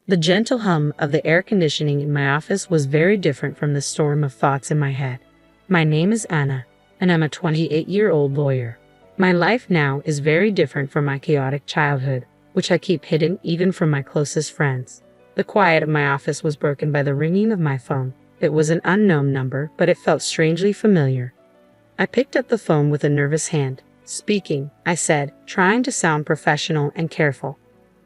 The gentle hum of the air conditioning in my office was very different from the storm of thoughts in my head. My name is Anna, and I'm a 28-year-old lawyer. My life now is very different from my chaotic childhood, which I keep hidden even from my closest friends. The quiet of my office was broken by the ringing of my phone. It was an unknown number, but it felt strangely familiar. I picked up the phone with a nervous hand. "Speaking," I said, trying to sound professional and careful.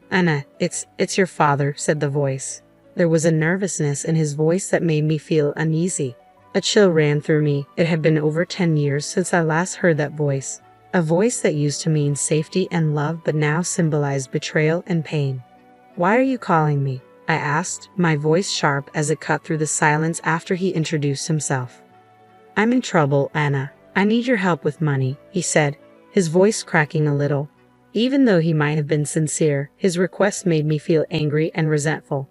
"Anna, it's your father," said the voice. There was a nervousness in his voice that made me feel uneasy. A chill ran through me. It had been over 10 years since I last heard that voice. A voice that used to mean safety and love but now symbolized betrayal and pain. "Why are you calling me?" I asked, my voice sharp as it cut through the silence after he introduced himself. "I'm in trouble, Anna. I need your help with money," he said, his voice cracking a little. Even though he might have been sincere, his request made me feel angry and resentful.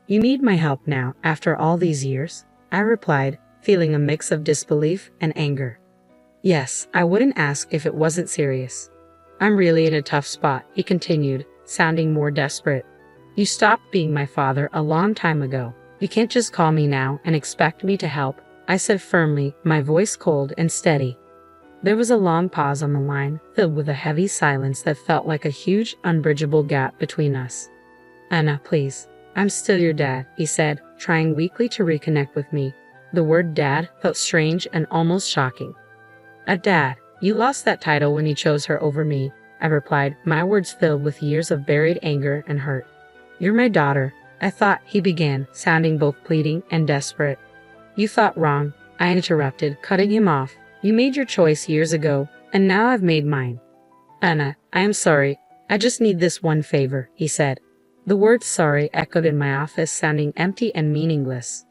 "You need my help now, after all these years?" I replied, feeling a mix of disbelief and anger. "Yes, I wouldn't ask if it wasn't serious." "I'm really in a tough spot," he continued, sounding more desperate. "You stopped being my father a long time ago. You can't just call me now and expect me to help," I said firmly, my voice cold and steady. There was a long pause on the line, filled with a heavy silence that felt like a huge, unbridgeable gap between us. "Anna, please. I'm still your dad," he said, trying weakly to reconnect with me. The word dad felt strange and almost shocking. "A dad? You lost that title when you chose her over me," I replied, my words filled with years of buried anger and hurt. "You're my daughter, I thought," he began, sounding both pleading and desperate. "You thought wrong," I interrupted, cutting him off. "You made your choice years ago, and now I've made mine." "Anna, I am sorry. I just need this one favor," he said. The word sorry echoed in my office, sounding empty and meaningless.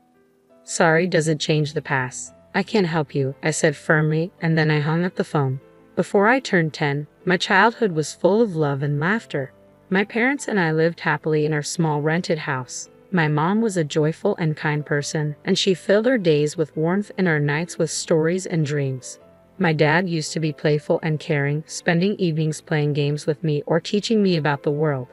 "Sorry doesn't change the past. I can't help you," I said firmly, and then I hung up the phone. Before I turned 10, my childhood was full of love and laughter. My parents and I lived happily in our small rented house. My mom was a joyful and kind person, and she filled our days with warmth and our nights with stories and dreams. My dad used to be playful and caring, spending evenings playing games with me or teaching me about the world.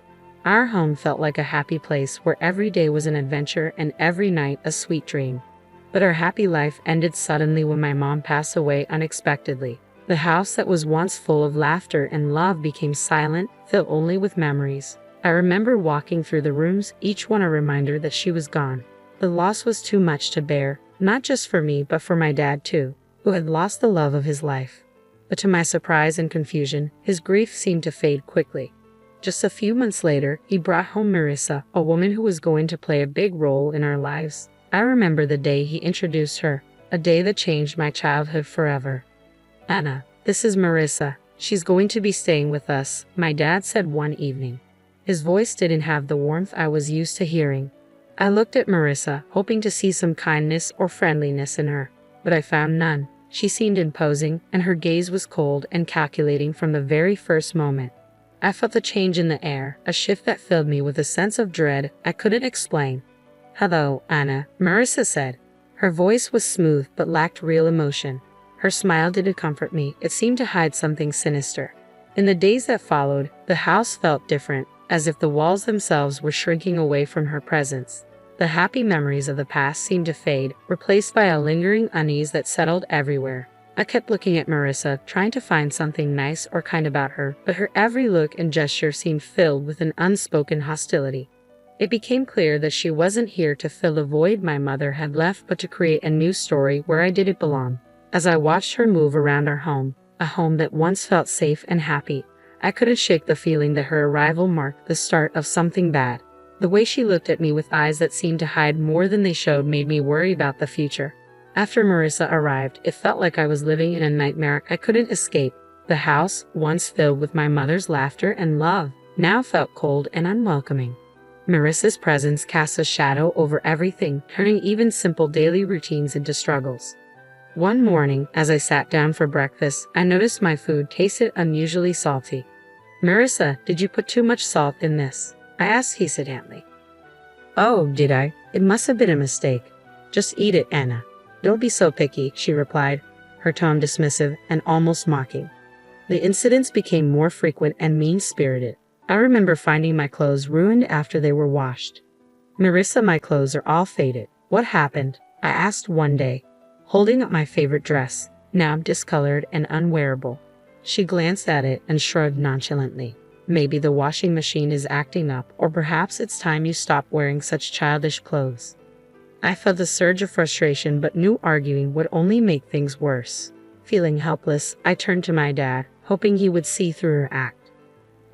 Our home felt like a happy place where every day was an adventure and every night a sweet dream. But our happy life ended suddenly when my mom passed away unexpectedly. The house that was once full of laughter and love became silent, filled only with memories. I remember walking through the rooms, each one a reminder that she was gone. The loss was too much to bear, not just for me but for my dad too, who had lost the love of his life. But to my surprise and confusion, his grief seemed to fade quickly. Just a few months later, he brought home Marissa, a woman who was going to play a big role in our lives. I remember the day he introduced her, a day that changed my childhood forever. "Anna, this is Marissa. She's going to be staying with us," my dad said one evening. His voice didn't have the warmth I was used to hearing. I looked at Marissa, hoping to see some kindness or friendliness in her, but I found none. She seemed imposing, and her gaze was cold and calculating from the very first moment. I felt a change in the air, a shift that filled me with a sense of dread I couldn't explain. "Hello, Anna," Marissa said. Her voice was smooth but lacked real emotion. Her smile didn't comfort me, it seemed to hide something sinister. In the days that followed, the house felt different, as if the walls themselves were shrinking away from her presence. The happy memories of the past seemed to fade, replaced by a lingering unease that settled everywhere. I kept looking at Marissa, trying to find something nice or kind about her, but her every look and gesture seemed filled with an unspoken hostility. It became clear that she wasn't here to fill the void my mother had left, but to create a new story where I didn't belong. As I watched her move around our home, a home that once felt safe and happy, I couldn't shake the feeling that her arrival marked the start of something bad. The way she looked at me with eyes that seemed to hide more than they showed made me worry about the future. After Marissa arrived, it felt like I was living in a nightmare I couldn't escape. The house, once filled with my mother's laughter and love, now felt cold and unwelcoming. Marissa's presence cast a shadow over everything, turning even simple daily routines into struggles. One morning, as I sat down for breakfast, I noticed my food tasted unusually salty. "Marissa, did you put too much salt in this?" I asked hesitantly. "Oh, did I? It must have been a mistake. Just eat it, Anna. Don't be so picky," she replied, her tone dismissive and almost mocking. The incidents became more frequent and mean-spirited. I remember finding my clothes ruined after they were washed. Marissa, my clothes are all faded. What happened? I asked one day, holding up my favorite dress, now discolored and unwearable. She glanced at it and shrugged nonchalantly. Maybe the washing machine is acting up, or perhaps it's time you stop wearing such childish clothes. I felt a surge of frustration but knew arguing would only make things worse. Feeling helpless, I turned to my dad, hoping he would see through her act.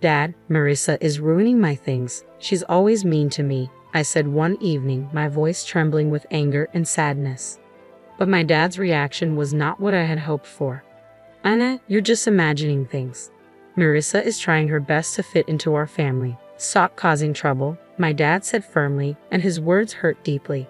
Dad, Marissa is ruining my things. She's always mean to me, I said one evening, my voice trembling with anger and sadness. But my dad's reaction was not what I had hoped for. Anna, you're just imagining things. Marissa is trying her best to fit into our family. Stop causing trouble, my dad said firmly, and his words hurt deeply.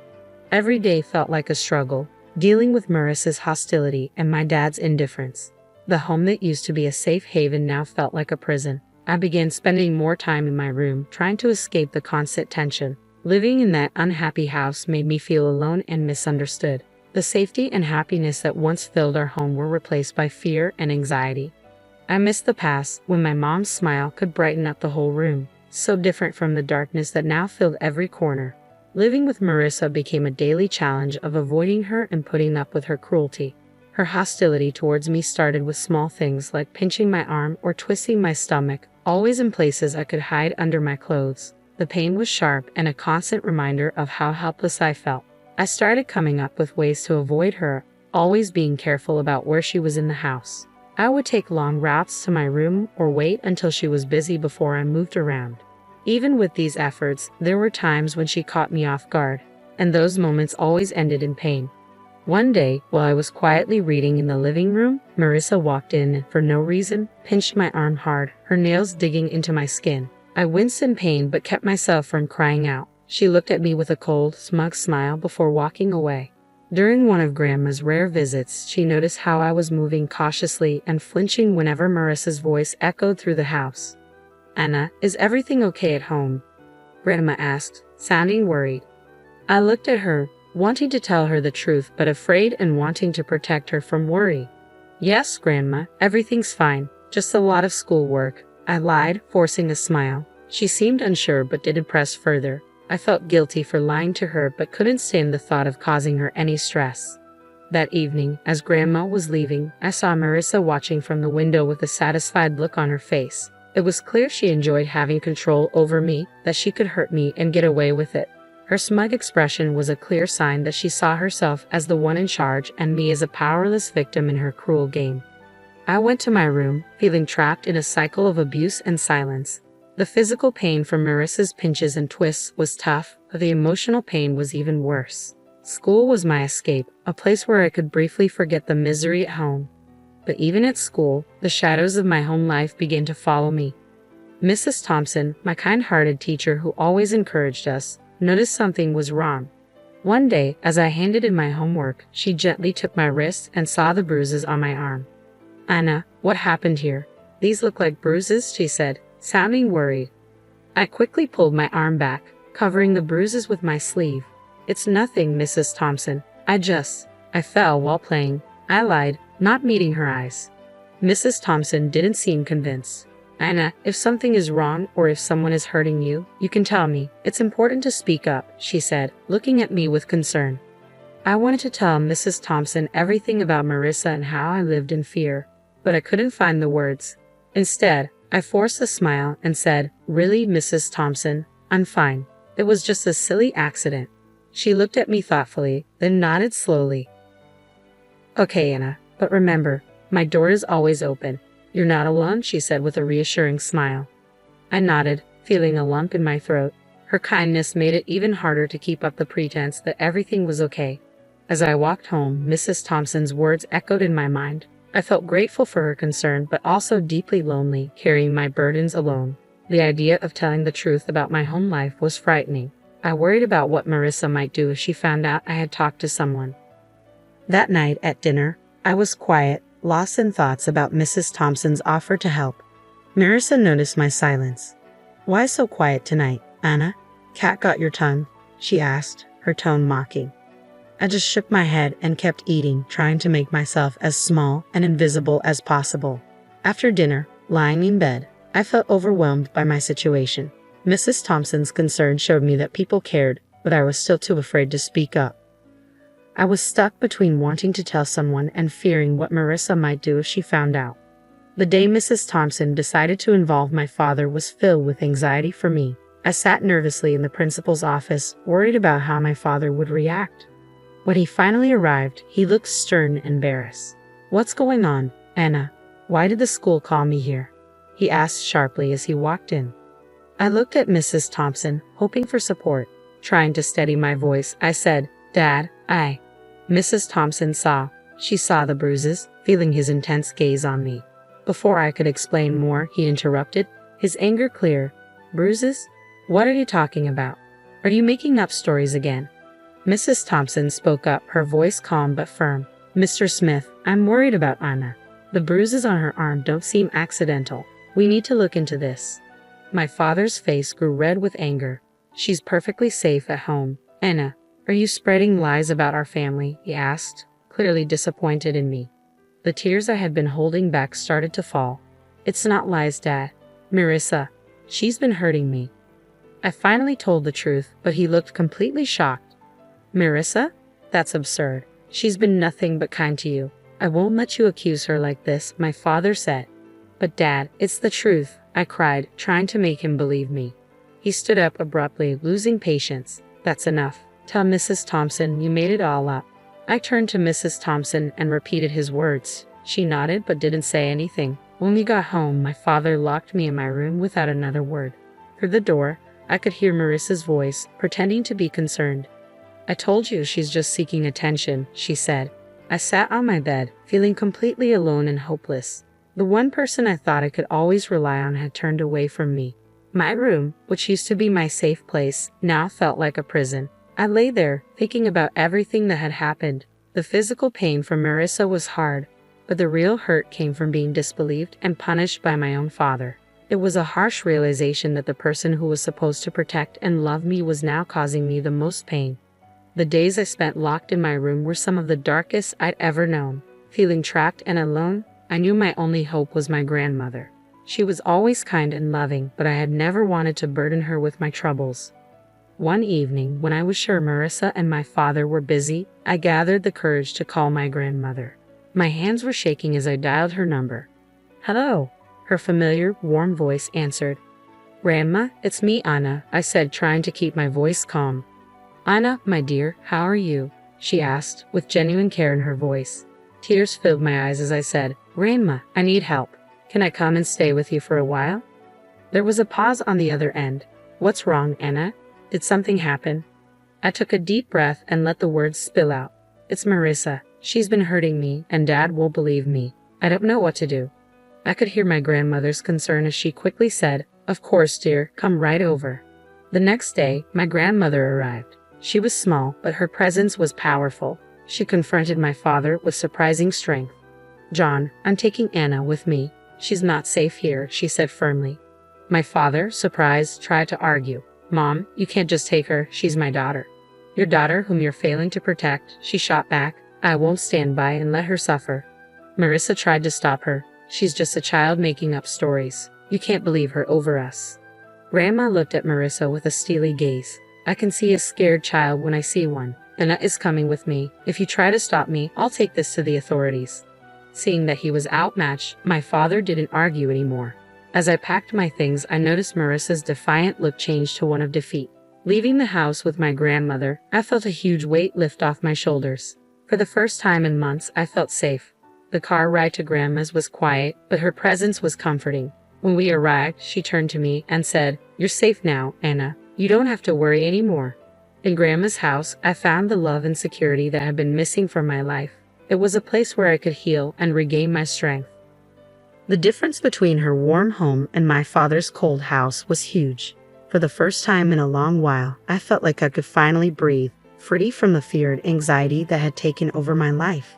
Every day felt like a struggle, dealing with Marissa's hostility and my dad's indifference. The home that used to be a safe haven now felt like a prison. I began spending more time in my room, trying to escape the constant tension. Living in that unhappy house made me feel alone and misunderstood. The safety and happiness that once filled our home were replaced by fear and anxiety. I missed the past when my mom's smile could brighten up the whole room, so different from the darkness that now filled every corner. Living with Marissa became a daily challenge of avoiding her and putting up with her cruelty. Her hostility towards me started with small things like pinching my arm or twisting my stomach, always in places I could hide under my clothes. The pain was sharp and a constant reminder of how helpless I felt. I started coming up with ways to avoid her, always being careful about where she was in the house. I would take long routes to my room or wait until she was busy before I moved around. Even with these efforts, there were times when she caught me off guard, and those moments always ended in pain. One day, while I was quietly reading in the living room, Marissa walked in and, for no reason, pinched my arm hard, her nails digging into my skin. I winced in pain but kept myself from crying out. She looked at me with a cold, smug smile before walking away. During one of Grandma's rare visits, she noticed how I was moving cautiously and flinching whenever Marissa's voice echoed through the house. Anna, is everything okay at home? Grandma asked, sounding worried. I looked at her, wanting to tell her the truth but afraid and wanting to protect her from worry. Yes, Grandma, everything's fine, just a lot of schoolwork, I lied, forcing a smile. She seemed unsure but didn't press further. I felt guilty for lying to her but couldn't stand the thought of causing her any stress. That evening, as Grandma was leaving, I saw Marissa watching from the window with a satisfied look on her face. It was clear she enjoyed having control over me, that she could hurt me and get away with it. Her smug expression was a clear sign that she saw herself as the one in charge and me as a powerless victim in her cruel game. I went to my room, feeling trapped in a cycle of abuse and silence. The physical pain from Marissa's pinches and twists was tough, but the emotional pain was even worse. School was my escape, a place where I could briefly forget the misery at home. But even at school, the shadows of my home life began to follow me. Mrs. Thompson, my kind-hearted teacher who always encouraged us, noticed something was wrong. One day, as I handed in my homework, she gently took my wrist and saw the bruises on my arm. Anna, what happened here? These look like bruises, she said, sounding worried. I quickly pulled my arm back, covering the bruises with my sleeve. It's nothing, Mrs. Thompson. I fell while playing. I lied, not meeting her eyes. Mrs. Thompson didn't seem convinced. Anna, if something is wrong or if someone is hurting you, you can tell me. It's important to speak up, she said, looking at me with concern. I wanted to tell Mrs. Thompson everything about Marissa and how I lived in fear, but I couldn't find the words. Instead, I forced a smile and said, Really, Mrs. Thompson? I'm fine. It was just a silly accident. She looked at me thoughtfully, then nodded slowly. Okay, Anna, but remember, my door is always open. You're not alone, she said with a reassuring smile. I nodded, feeling a lump in my throat. Her kindness made it even harder to keep up the pretense that everything was okay. As I walked home, Mrs. Thompson's words echoed in my mind. I felt grateful for her concern, but also deeply lonely, carrying my burdens alone. The idea of telling the truth about my home life was frightening. I worried about what Marissa might do if she found out I had talked to someone. That night at dinner, I was quiet, lost in thoughts about Mrs. Thompson's offer to help. Marissa noticed my silence. Why so quiet tonight, Anna? Cat got your tongue? She asked, her tone mocking. I just shook my head and kept eating, trying to make myself as small and invisible as possible. After dinner, lying in bed, I felt overwhelmed by my situation. Mrs. Thompson's concern showed me that people cared, but I was still too afraid to speak up. I was stuck between wanting to tell someone and fearing what Marissa might do if she found out. The day Mrs. Thompson decided to involve my father was filled with anxiety for me. I sat nervously in the principal's office, worried about how my father would react. When he finally arrived, he looked stern and embarrassed. "What's going on, Anna? Why did the school call me here?" he asked sharply as he walked in. I looked at Mrs. Thompson, hoping for support. Trying to steady my voice, I said, "Dad, Mrs. Thompson saw. She saw the bruises, feeling his intense gaze on me. Before I could explain more, he interrupted, his anger clear. "Bruises? What are you talking about? Are you making up stories again?" Mrs. Thompson spoke up, her voice calm but firm. "Mr. Smith, I'm worried about Anna. The bruises on her arm don't seem accidental. We need to look into this." My father's face grew red with anger. "She's perfectly safe at home. Anna, are you spreading lies about our family?" he asked, clearly disappointed in me. The tears I had been holding back started to fall. "It's not lies, Dad. Marissa, she's been hurting me." I finally told the truth, but he looked completely shocked. "Marissa? That's absurd. She's been nothing but kind to you. I won't let you accuse her like this," my father said. "But Dad, it's the truth," I cried, trying to make him believe me. He stood up abruptly, losing patience. "That's enough. Tell Mrs. Thompson you made it all up." I turned to Mrs. Thompson and repeated his words. She nodded but didn't say anything. When we got home, my father locked me in my room without another word. Through the door, I could hear Marissa's voice, pretending to be concerned. "I told you she's just seeking attention," she said. I sat on my bed, feeling completely alone and hopeless. The one person I thought I could always rely on had turned away from me. My room, which used to be my safe place, now felt like a prison. I lay there, thinking about everything that had happened. The physical pain from Marissa was hard, but the real hurt came from being disbelieved and punished by my own father. It was a harsh realization that the person who was supposed to protect and love me was now causing me the most pain. The days I spent locked in my room were some of the darkest I'd ever known. Feeling trapped and alone, I knew my only hope was my grandmother. She was always kind and loving, but I had never wanted to burden her with my troubles. One evening, when I was sure Marissa and my father were busy, I gathered the courage to call my grandmother. My hands were shaking as I dialed her number. "Hello," her familiar, warm voice answered. "Grandma, it's me, Anna," I said, trying to keep my voice calm. "Anna, my dear, how are you?" she asked, with genuine care in her voice. Tears filled my eyes as I said, "Grandma, I need help. Can I come and stay with you for a while?" There was a pause on the other end. "What's wrong, Anna? Did something happen?" I took a deep breath and let the words spill out. "It's Marissa. She's been hurting me, and Dad won't believe me. I don't know what to do." I could hear my grandmother's concern as she quickly said, "Of course, dear, come right over." The next day, my grandmother arrived. She was small, but her presence was powerful. She confronted my father with surprising strength. "John, I'm taking Anna with me. She's not safe here," she said firmly. My father, surprised, tried to argue. "Mom, you can't just take her. She's my daughter." "Your daughter whom you're failing to protect," she shot back. "I won't stand by and let her suffer." Marissa tried to stop her. "She's just a child making up stories. You can't believe her over us." Grandma looked at Marissa with a steely gaze. "I can see a scared child when I see one. Anna is coming with me. If you try to stop me, I'll take this to the authorities." Seeing that he was outmatched, my father didn't argue anymore. As I packed my things, I noticed Marissa's defiant look change to one of defeat. Leaving the house with my grandmother, I felt a huge weight lift off my shoulders. For the first time in months, I felt safe. The car ride to Grandma's was quiet, but her presence was comforting. When we arrived, she turned to me and said, "You're safe now, Anna. You don't have to worry anymore." In Grandma's house, I found the love and security that had been missing from my life. It was a place where I could heal and regain my strength. The difference between her warm home and my father's cold house was huge. For the first time in a long while, I felt like I could finally breathe, free from the fear and anxiety that had taken over my life.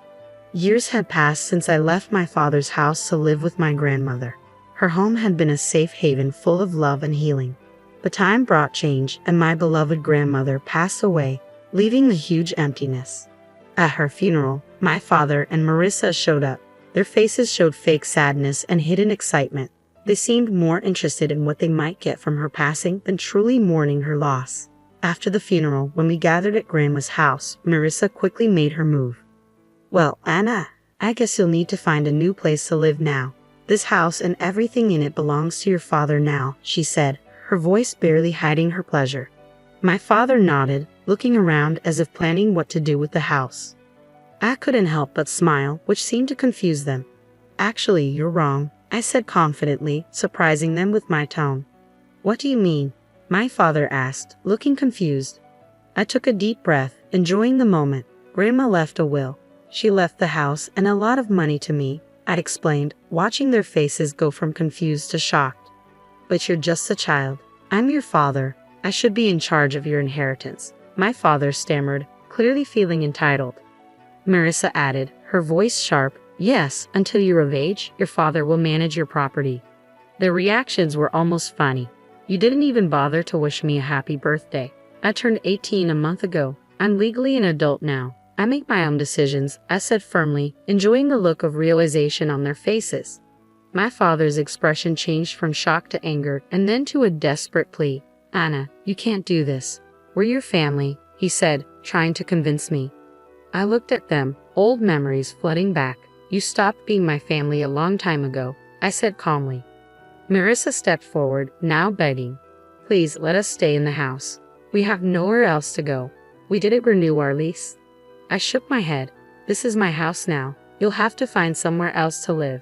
Years had passed since I left my father's house to live with my grandmother. Her home had been a safe haven full of love and healing. But time brought change, and my beloved grandmother passed away, leaving the huge emptiness. At her funeral, my father and Marissa showed up. Their faces showed fake sadness and hidden excitement. They seemed more interested in what they might get from her passing than truly mourning her loss. After the funeral, when we gathered at Grandma's house, Marissa quickly made her move. "Well, Anna, I guess you'll need to find a new place to live now. This house and everything in it belongs to your father now," she said, her voice barely hiding her pleasure. My father nodded, looking around as if planning what to do with the house. I couldn't help but smile, which seemed to confuse them. "Actually, you're wrong," I said confidently, surprising them with my tone. "What do you mean?" my father asked, looking confused. I took a deep breath, enjoying the moment. "Grandma left a will. She left the house and a lot of money to me," I explained, watching their faces go from confused to shocked. "But you're just a child. I'm your father. I should be in charge of your inheritance," my father stammered, clearly feeling entitled. Marissa added, her voice sharp, "Yes, until you're of age, your father will manage your property." Their reactions were almost funny. "You didn't even bother to wish me a happy birthday. I turned 18 a month ago. I'm legally an adult now. I make my own decisions," I said firmly, enjoying the look of realization on their faces. My father's expression changed from shock to anger and then to a desperate plea. "Anna, you can't do this. We're your family," he said, trying to convince me. I looked at them, old memories flooding back. "You stopped being my family a long time ago," I said calmly. Marissa stepped forward, now begging. "Please let us stay in the house. We have nowhere else to go. We didn't renew our lease." I shook my head. "This is my house now. You'll have to find somewhere else to live."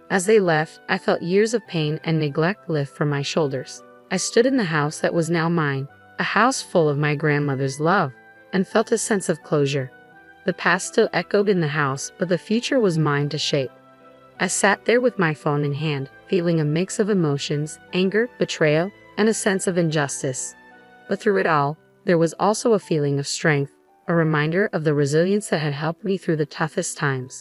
As they left, I felt years of pain and neglect lift from my shoulders. I stood in the house that was now mine, a house full of my grandmother's love, and felt a sense of closure. The past still echoed in the house, but the future was mine to shape. I sat there with my phone in hand, feeling a mix of emotions, anger, betrayal, and a sense of injustice. But through it all, there was also a feeling of strength, a reminder of the resilience that had helped me through the toughest times.